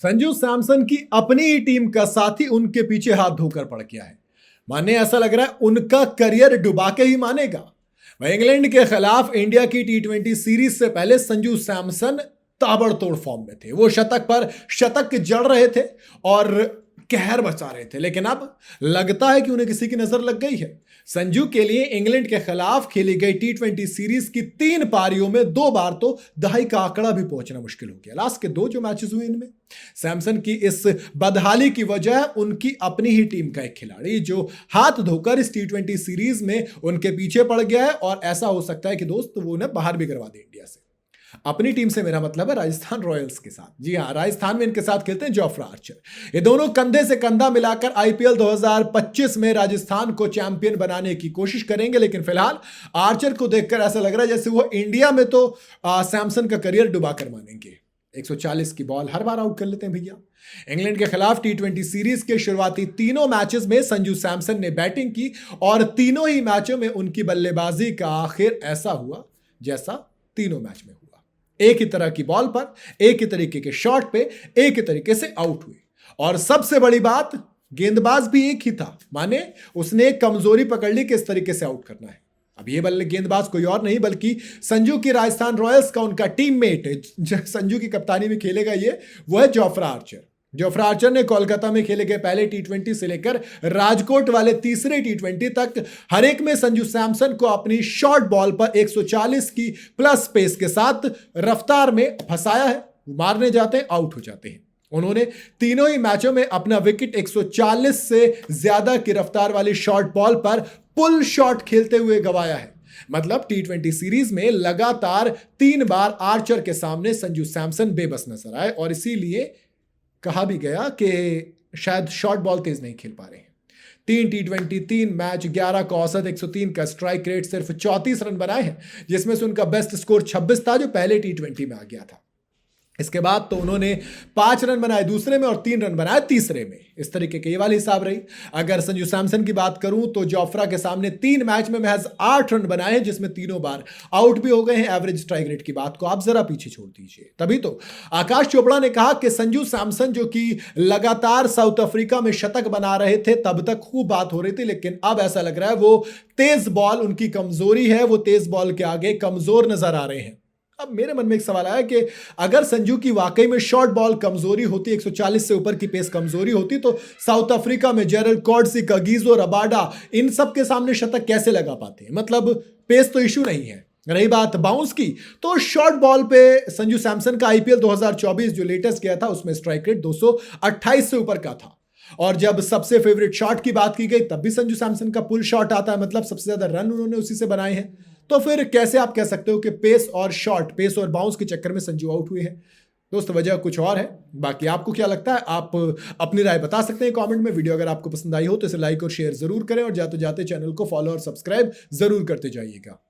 संजू सैमसन की अपनी ही टीम का साथी उनके पीछे हाथ धोकर पड़ गया है। माने ऐसा लग रहा है उनका करियर डुबा के ही मानेगा। वह इंग्लैंड के खिलाफ इंडिया की टी20 सीरीज से पहले संजू सैमसन ताबड़तोड़ फॉर्म में थे। वो शतक पर शतक जड़ रहे थे और कहर मचा रहे थे, लेकिन अब लगता है कि उन्हें किसी की नजर लग गई है। संजू के लिए इंग्लैंड के खिलाफ खेली गई टी20 सीरीज की 3 पारियों में 2 बार तो दहाई का आंकड़ा भी पहुंचना मुश्किल हो गया। लास्ट के 2 जो मैचेस हुए इनमें सैमसन की इस बदहाली की वजह उनकी अपनी ही टीम का एक खिलाड़ी जो हाथ धोकर इस टी20 सीरीज में उनके पीछे पड़ गया है, और ऐसा हो सकता है कि दोस्त वो उन्हें बाहर भी करवा दे इंडिया से। अपनी टीम से मेरा मतलब है राजस्थान रॉयल्स के साथ। जी हां, राजस्थान में इनके साथ खेलते हैं जोफ्रा आर्चर। ये दोनों कंधे से कंधा मिलाकर आईपीएल 2025 में राजस्थान को चैंपियन बनाने की कोशिश करेंगे, लेकिन फिलहाल आर्चर को देखकर ऐसा लग रहा है जैसे वो इंडिया में तो सैमसन का करियर डुबा कर मानेंगे। 140 की बॉल हर बार आउट कर लेते हैं भैया। इंग्लैंड के खिलाफ टी20 सीरीज के शुरुआती तीनों मैचेस में संजू सैमसन ने बैटिंग की और तीनों ही मैचों में उनकी बल्लेबाजी का आखिर ऐसा हुआ जैसा तीनों मैच में हुआ। एक ही तरह की बॉल पर, एक ही तरीके के शॉट पे, एक ही तरीके से आउट हुए। और सबसे बड़ी बात, गेंदबाज भी एक ही था। माने उसने एक कमजोरी पकड़ ली कि इस तरीके से आउट करना है। अब ये बल्ले गेंदबाज कोई और नहीं बल्कि संजू की राजस्थान रॉयल्स का उनका टीममेट, संजू की कप्तानी में खेलेगा ये, वो है जोफ्रा आर्चर। जोफ्रा आर्चर ने कोलकाता में खेले गए पहले टी20 से लेकर राजकोट वाले तीसरे टी20 तक हर एक में संजू सैमसन को अपनी शॉर्ट बॉल पर 140 की प्लस पेस के साथ रफ्तार में फंसाया है। मारने जाते हैं, आउट हो जाते हैं। उन्होंने तीनों ही मैचों में अपना विकेट 140 से ज्यादा की रफ्तार वाली शॉर्ट बॉल पर पुल शॉट खेलते हुए गंवाया है। मतलब टी20 सीरीज में लगातार 3 बार आर्चर के सामने संजू सैमसन बेबस नजर आए, और इसीलिए कहा भी गया कि शायद शॉर्ट बॉल तेज नहीं खेल पा रहे हैं। 3 टी20 3 मैच 11 का औसत 103 का स्ट्राइक रेट, सिर्फ 34 रन बनाए हैं, जिसमें से उनका बेस्ट स्कोर 26 था जो पहले टी20 में आ गया था। इसके बाद तो उन्होंने 5 रन बनाए दूसरे में और 3 रन बनाए तीसरे में। इस तरीके के ये वाली हिसाब रही। अगर संजू सैमसन की बात करूं तो जोफ्रा के सामने 3 मैच में महज 8 रन बनाए हैं, जिसमें तीनों बार आउट भी हो गए हैं। एवरेज स्ट्राइक रेट की बात को आप जरा पीछे छोड़ दीजिए। तभी तो आकाश चोपड़ा ने कहा कि संजू सैमसन जो कि लगातार साउथ अफ्रीका में शतक बना रहे थे तब तक खूब बात हो रही थी, लेकिन अब ऐसा लग रहा है वो तेज बॉल उनकी कमजोरी है, वो तेज बॉल के आगे कमजोर नजर आ रहे हैं। अब मेरे मन में एक सवाल आया कि अगर संजू की वाकई में शॉर्ट बॉल कमजोरी होती, 140 से ऊपर की पेस कमजोरी होती, तो साउथ अफ्रीका में जेरल्ड कॉर्डसी, कगीजो, रबाडा, इन सब के सामने शतक कैसे लगा पाते हैं? मतलब पेस तो इशू नहीं है। रही बात बाउंस की, तो शॉर्ट बॉल पे संजू सैमसन का आईपीएल 2024 जो लेटेस्ट गया था उसमें स्ट्राइक रेट 228 से ऊपर का था। और जब सबसे फेवरेट शॉट की बात की गई तब भी संजू सैमसन का पुल शॉट आता है, मतलब सबसे ज्यादा रन उन्होंने उसी से बनाए हैं। तो फिर कैसे आप कह सकते हो कि पेस और शॉट, पेस और बाउंस के चक्कर में संजू आउट हुए हैं? दोस्तों वजह कुछ और है। बाकी आपको क्या लगता है आप अपनी राय बता सकते हैं कमेंट में। वीडियो अगर आपको पसंद आई हो तो इसे लाइक और शेयर जरूर करें, और जाते जाते चैनल को फॉलो और सब्सक्राइब जरूर करते जाइएगा।